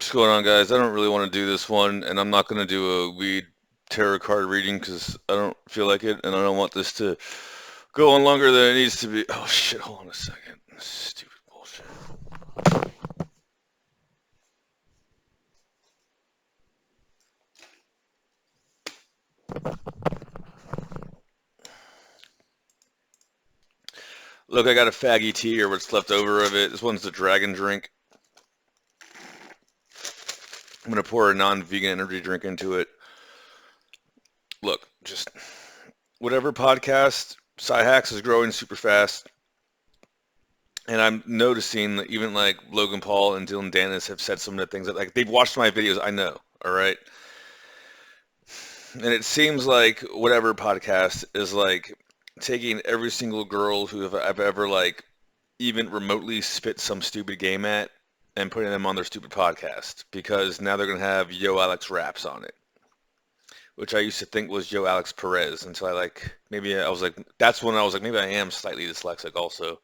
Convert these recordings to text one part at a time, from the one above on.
What's going on, guys? I don't really want to do this one, and I'm not going to do a weed tarot card reading because I don't feel like it, and I don't want this to go on longer than it needs to be. Oh shit! Hold on a second. Stupid bullshit. Look, I got a faggy tea or what's left over of it. This one's the dragon drink. I'm gonna pour a non-vegan energy drink into it. Look, just whatever podcast, Hacks is growing super fast. And I'm noticing that even like Logan Paul and Dylan Dennis have said some of the things that like they've watched my videos. I know, all right. And it seems like whatever podcast is like taking every single girl who I've ever like even remotely spit some stupid game at and putting them on their stupid podcast because now they're gonna have Yo Alex raps on it, which I used to think was Yo Alex Perez until I was like that's when I was like maybe I am slightly dyslexic also,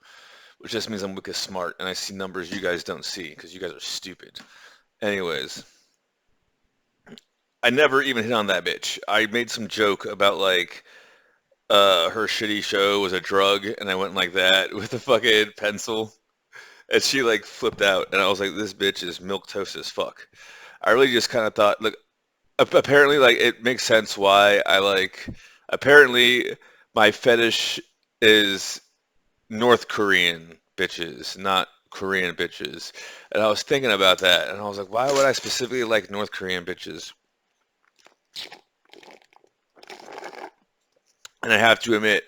which just means I'm wicked smart and I see numbers you guys don't see because you guys are stupid. Anyways, I never even hit on that bitch. I made some joke about like her shitty show was a drug, and I went like that with a fucking pencil, and she like flipped out, and I was like, this bitch is milk toast as fuck. I really just kind of thought, look, apparently like it makes sense why I like. Apparently, my fetish is North Korean bitches, not Korean bitches. And I was thinking about that, and I was like, why would I specifically like North Korean bitches? And I have to admit,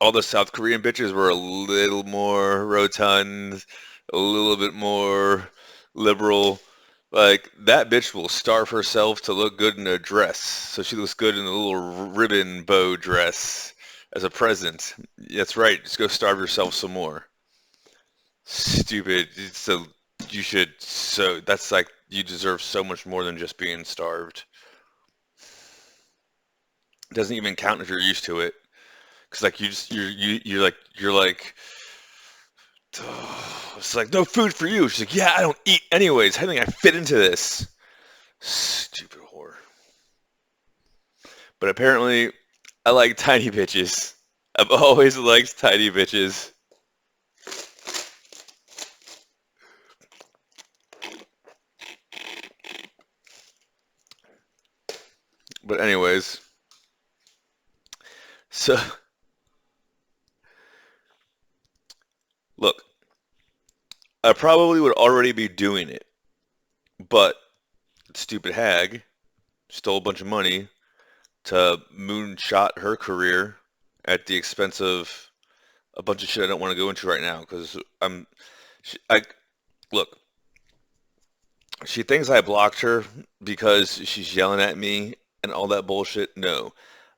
all the South Korean bitches were a little more rotund, a little bit more liberal. Like that bitch will starve herself to look good in a dress, so she looks good in a little ribbon bow dress as a present. That's right. Just go starve yourself some more. Stupid. So you should. So that's like you deserve so much more than just being starved. It doesn't even count if you're used to it. Cause like you just you're like it's like no food for you. She's like, yeah, I don't eat anyways. How do I fit into this? Stupid whore. But apparently, I like tiny bitches. I've always liked tiny bitches. But anyways, so look, I probably would already be doing it, but stupid hag stole a bunch of money to moonshot her career at the expense of a bunch of shit I don't want to go into right now because I look. She thinks I blocked her because she's yelling at me and all that bullshit. No,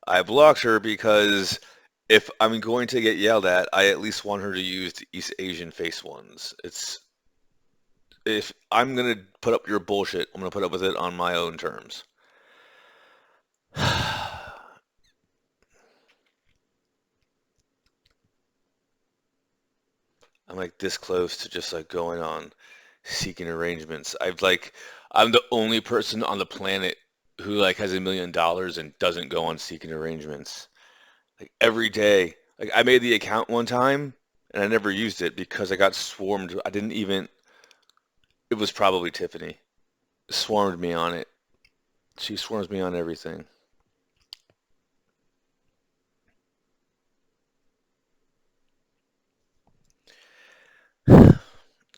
I blocked her because if I'm going to get yelled at, I at least want her to use the East Asian face ones. It's if I'm gonna put up your bullshit, I'm gonna put up with it on my own terms. I'm like this close to just like going on seeking arrangements. I'm the only person on the planet who like has $1 million and doesn't go on seeking arrangements. Like every day. Like I made the account one time and I never used it because I got swarmed. I didn't even, it was probably Tiffany. Swarmed me on it. She swarms me on everything.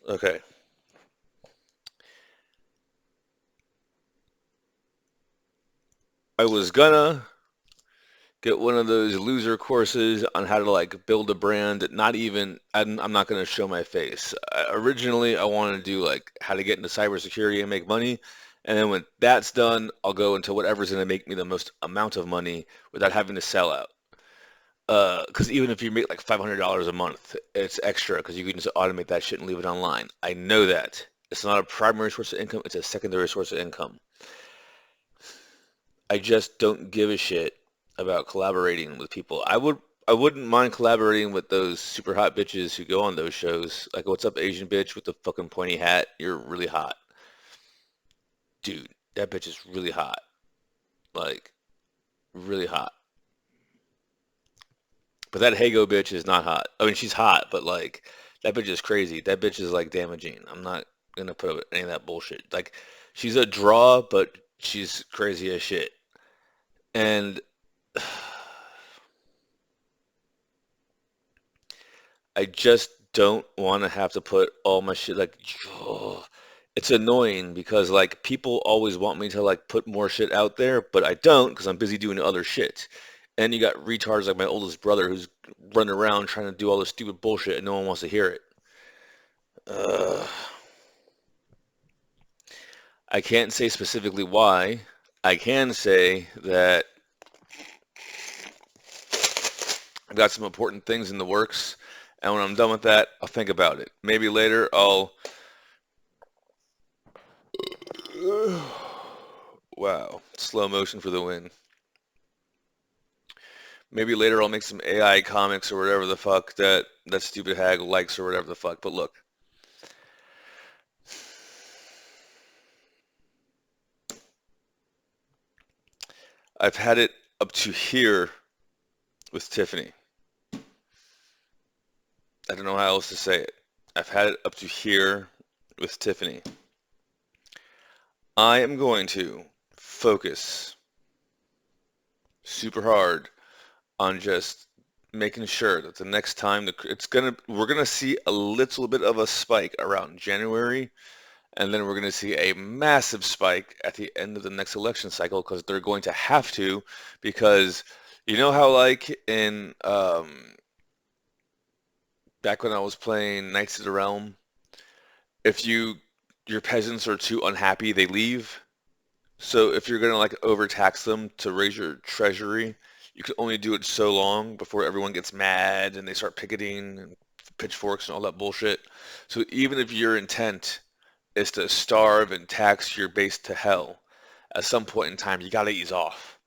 Okay. I was gonna get one of those loser courses on how to like build a brand. Not even, I'm not gonna show my face. Originally, I wanted to do like how to get into cybersecurity and make money. And then when that's done, I'll go into whatever's gonna make me the most amount of money without having to sell out. Because even if you make like $500 a month, it's extra because you can just automate that shit and leave it online. I know that. It's not a primary source of income, it's a secondary source of income. I just don't give a shit about collaborating with people. I wouldn't mind collaborating with those super hot bitches who go on those shows. Like, what's up, Asian bitch with the fucking pointy hat? You're really hot. dude, that bitch is really hot. Like, really hot. But that Hago bitch is not hot. I mean, she's hot, but like, that bitch is crazy. That bitch is like damaging. I'm not gonna put up with any of that bullshit. Like, she's a draw, but she's crazy as shit. And I just don't want to have to put all my shit like it's annoying because like people always want me to like put more shit out there, but I don't because I'm busy doing other shit. And you got retards like my oldest brother who's running around trying to do all this stupid bullshit and no one wants to hear it. Uh, I can't say specifically why. I can say that I've got some important things in the works, and when I'm done with that, I'll think about it. Maybe later I'll wow, slow motion for the win. Maybe later I'll make some AI comics or whatever the fuck that stupid hag likes or whatever the fuck. But look, I've had it up to here with Tiffany. I don't know how else to say it. I've had it up to here with Tiffany. I am going to focus super hard on just making sure that the next time we're gonna see a little bit of a spike around January, and then we're gonna see a massive spike at the end of the next election cycle because they're going to have to, because you know how like in back when I was playing Knights of the Realm, if your peasants are too unhappy, they leave. So if you're gonna like overtax them to raise your treasury, you can only do it so long before everyone gets mad and they start picketing and pitchforks and all that bullshit. So even if your intent is to starve and tax your base to hell, at some point in time you gotta ease off,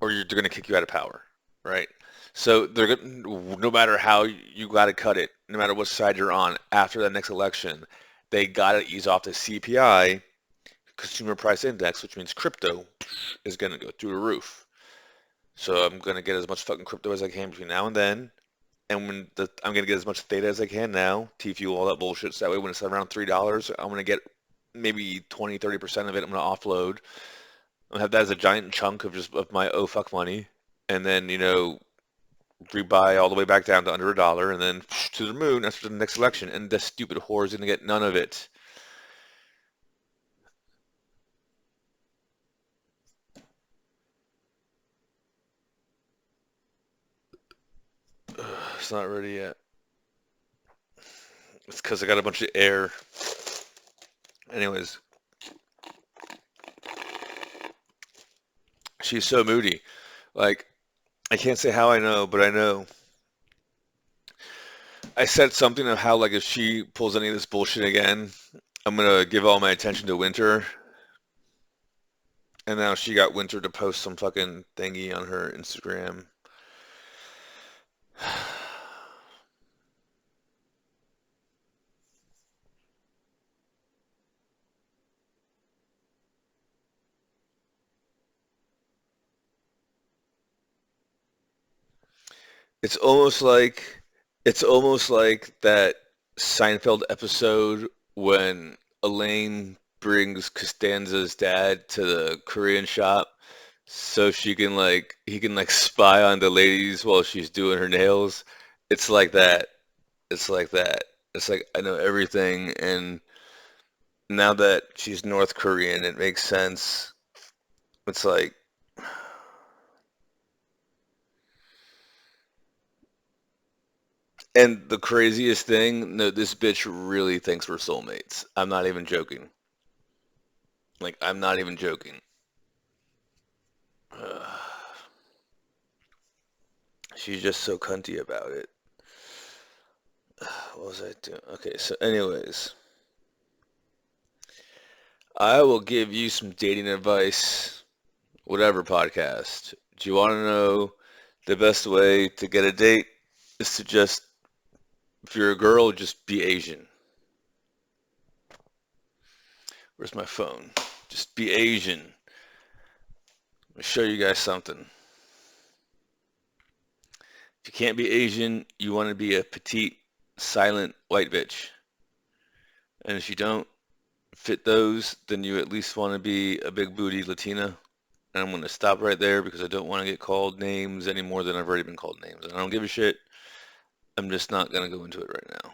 or they're gonna kick you out of power, right? So no matter how you gotta cut it, no matter what side you're on after the next election, they gotta ease off the CPI, Consumer Price Index, which means crypto is going to go through the roof. So I'm going to get as much fucking crypto as I can between now and then. And I'm going to get as much theta as I can now, T-Fuel, all that bullshit. So that way when it's around $3, I'm going to get maybe 20, 30% of it. I'm going to offload. I'm going to have that as a giant chunk of just of my oh fuck money. And then, rebuy all the way back down to under $1 and then to the moon after the next election. And this stupid whore is going to get none of it. It's not ready yet. It's because I got a bunch of air. Anyways, she's so moody. Like, I can't say how I know, but I know. I said something of how, like, if she pulls any of this bullshit again, I'm gonna give all my attention to Winter. And now she got Winter to post some fucking thingy on her Instagram. It's almost like it's almost like that Seinfeld episode when Elaine brings Costanza's dad to the Korean shop so she can like he can like spy on the ladies while she's doing her nails. It's like that. It's like that. It's like I know everything, and now that she's North Korean, it makes sense. It's like, and the craziest thing, no, this bitch really thinks we're soulmates. I'm not even joking. Like, I'm not even joking. She's just so cunty about it. What was I doing? Okay, so anyways, I will give you some dating advice, whatever podcast. Do you want to know the best way to get a date? Is to just, if you're a girl, just be Asian. Where's my phone? Just be Asian. Let me show you guys something. If you can't be Asian, you want to be a petite, silent white bitch. And if you don't fit those, then you at least want to be a big booty Latina. And I'm going to stop right there because I don't want to get called names any more than I've already been called names. And I don't give a shit. I'm just not going to go into it right now.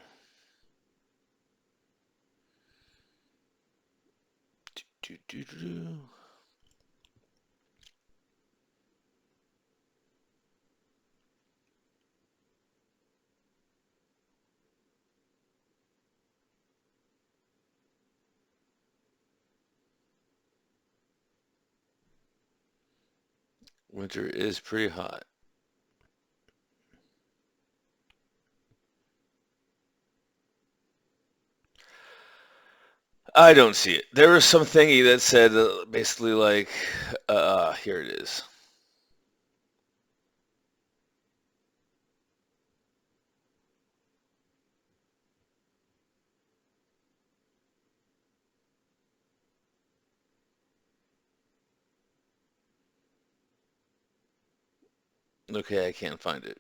Do, do, do, do. Winter is pretty hot. I don't see it. There was some thingy that said basically like, here it is. Okay, I can't find it.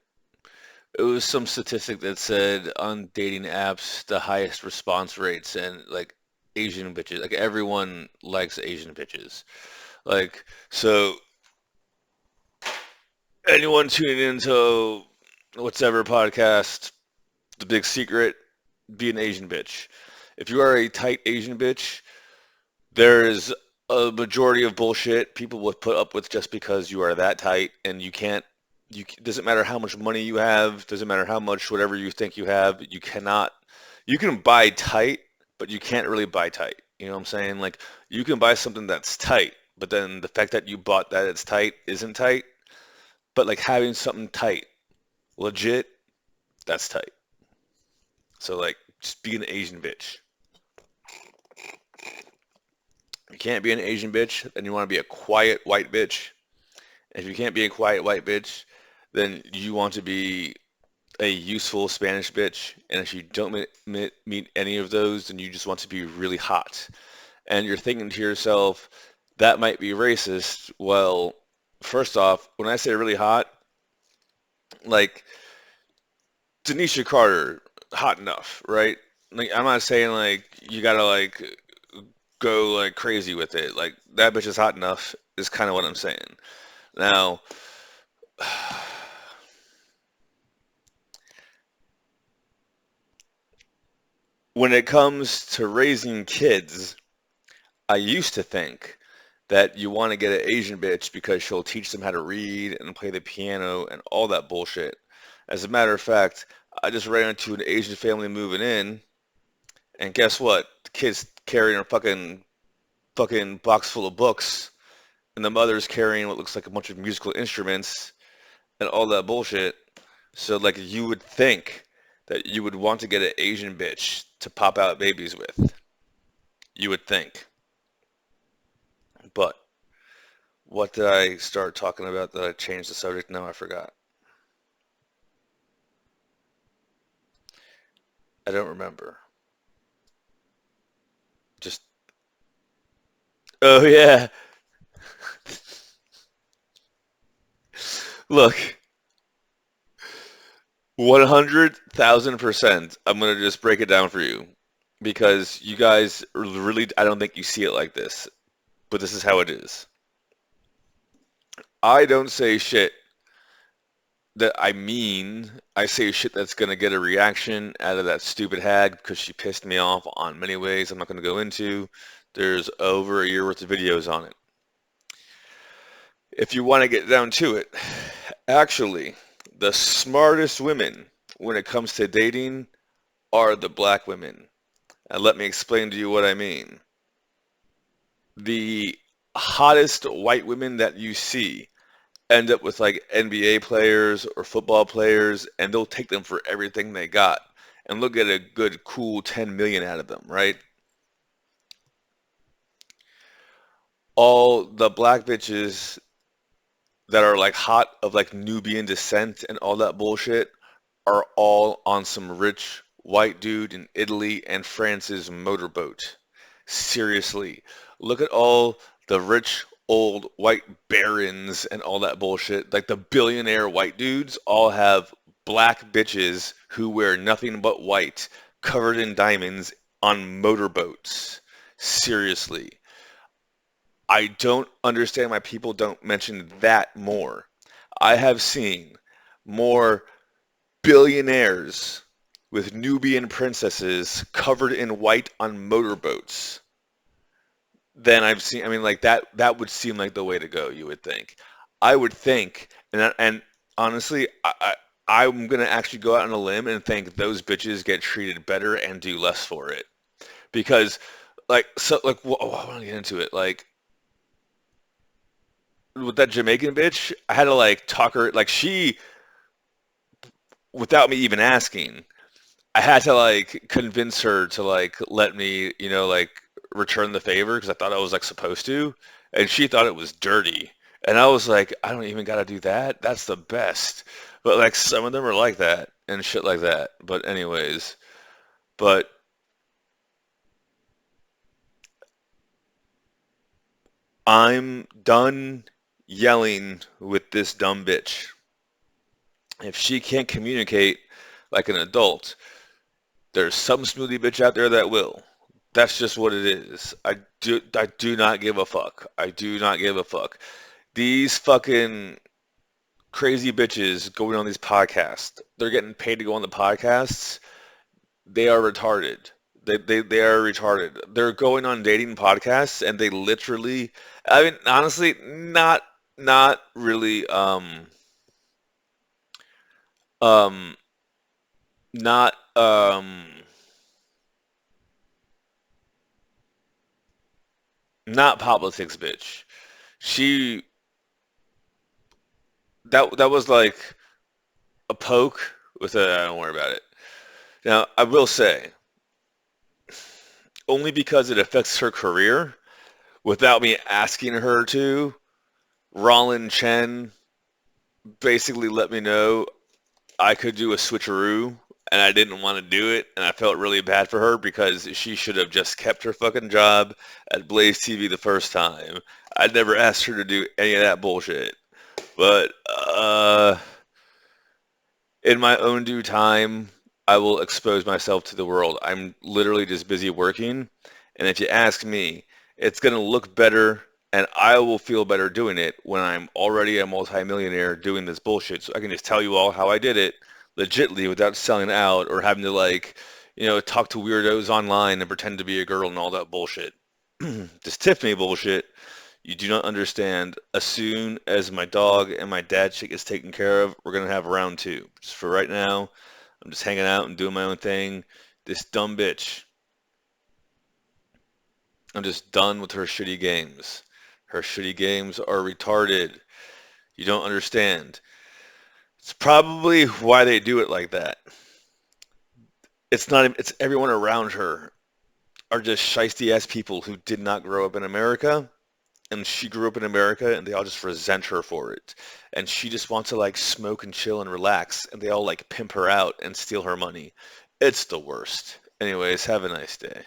It was some statistic that said on dating apps, the highest response rates and like Asian bitches, like everyone likes Asian bitches. Like, so anyone tuning into whatever podcast, The Big Secret, be an Asian bitch. If you are a tight Asian bitch, there is a majority of bullshit people will put up with just because you are that tight and you can't doesn't matter how much money you have, doesn't matter how much whatever you think you have, you cannot you can buy tight, but you can't really buy tight. You know what I'm saying? Like you can buy something that's tight, but then the fact that you bought that it's tight isn't tight. But like having something tight, legit, that's tight. So like just be an Asian bitch. You can't be an Asian bitch, then you want to be a quiet white bitch. If you can't be a quiet white bitch, then you want to be a useful Spanish bitch. And if you don't meet any of those, then you just want to be really hot. And you're thinking to yourself, that might be racist. Well, first off, when I say really hot, like Denisha Carter, hot enough, right? Like I'm not saying like you gotta like go like crazy with it. Like that bitch is hot enough is kind of what I'm saying. Now, when it comes to raising kids, I used to think that you want to get an Asian bitch because she'll teach them how to read and play the piano and all that bullshit. As a matter of fact, I just ran into an Asian family moving in, and guess what? The kid's carrying a fucking box full of books, and the mother's carrying what looks like a bunch of musical instruments and all that bullshit. So like you would think that you would want to get an Asian bitch to pop out babies with. You would think. But what did I start talking about that I changed the subject? Now I forgot. I don't remember. Just, oh yeah. Look, 100,000%. I'm gonna just break it down for you because you guys really, I don't think you see it like this, but this is how it is. I don't say shit that I mean. I say shit that's gonna get a reaction out of that stupid hag because she pissed me off on many ways I'm not gonna go into. There's over a year worth of videos on it. If you want to get down to it, actually, the smartest women when it comes to dating are the black women. And let me explain to you what I mean. The hottest white women that you see end up with like NBA players or football players, and they'll take them for everything they got. And they'll get a good, cool 10 million out of them, right? All the black bitches that are like hot of like Nubian descent and all that bullshit are all on some rich white dude in Italy and France's motorboat. Seriously, look at all the rich old white barons and all that bullshit. Like the billionaire white dudes all have black bitches who wear nothing but white, covered in diamonds on motorboats. Seriously. I don't understand why people don't mention that more. I have seen more billionaires with Nubian princesses covered in white on motorboats than I've seen. I mean, like that would seem like the way to go, you would think. I would think, and honestly, I'm gonna actually go out on a limb and think those bitches get treated better and do less for it because, I want to get into it. Like with that Jamaican bitch, I had to like talk her, like she, without me even asking, I had to like convince her to like let me, like return the favor because I thought I was like supposed to, and she thought it was dirty. And I was like, I don't even gotta do that. That's the best. But like some of them are like that and shit like that. But anyways, but I'm done yelling with this dumb bitch. If she can't communicate like an adult, there's some smoothie bitch out there that will. That's just what it is. I do not give a fuck. I do not give a fuck. These fucking crazy bitches going on these podcasts. They're getting paid to go on the podcasts. They are retarded. They are retarded. They're going on dating podcasts and they literally, I mean, honestly, not really um not not politics bitch. She that was like a poke with a don't worry about it. Now, I will say, only because it affects her career, without me asking her to, Rollin Chen basically let me know I could do a switcheroo and I didn't want to do it and I felt really bad for her because she should have just kept her fucking job at Blaze TV the first time. I'd never asked her to do any of that bullshit. But in my own due time, I will expose myself to the world. I'm literally just busy working, and if you ask me, it's going to look better and I will feel better doing it when I'm already a multimillionaire doing this bullshit. So I can just tell you all how I did it legitly without selling out or having to like, talk to weirdos online and pretend to be a girl and all that bullshit. This Tiffany bullshit, you do not understand. As soon as my dog and my dad shit gets taken care of, we're gonna have round two. Just for right now, I'm just hanging out and doing my own thing. This dumb bitch, I'm just done with her shitty games. Her shitty games are retarded. You don't understand. It's probably why they do it like that. It's not, it's everyone around her are just shiesty ass people who did not grow up in America and she grew up in America and they all just resent her for it. And she just wants to like smoke and chill and relax and they all like pimp her out and steal her money. It's the worst. Anyways, have a nice day.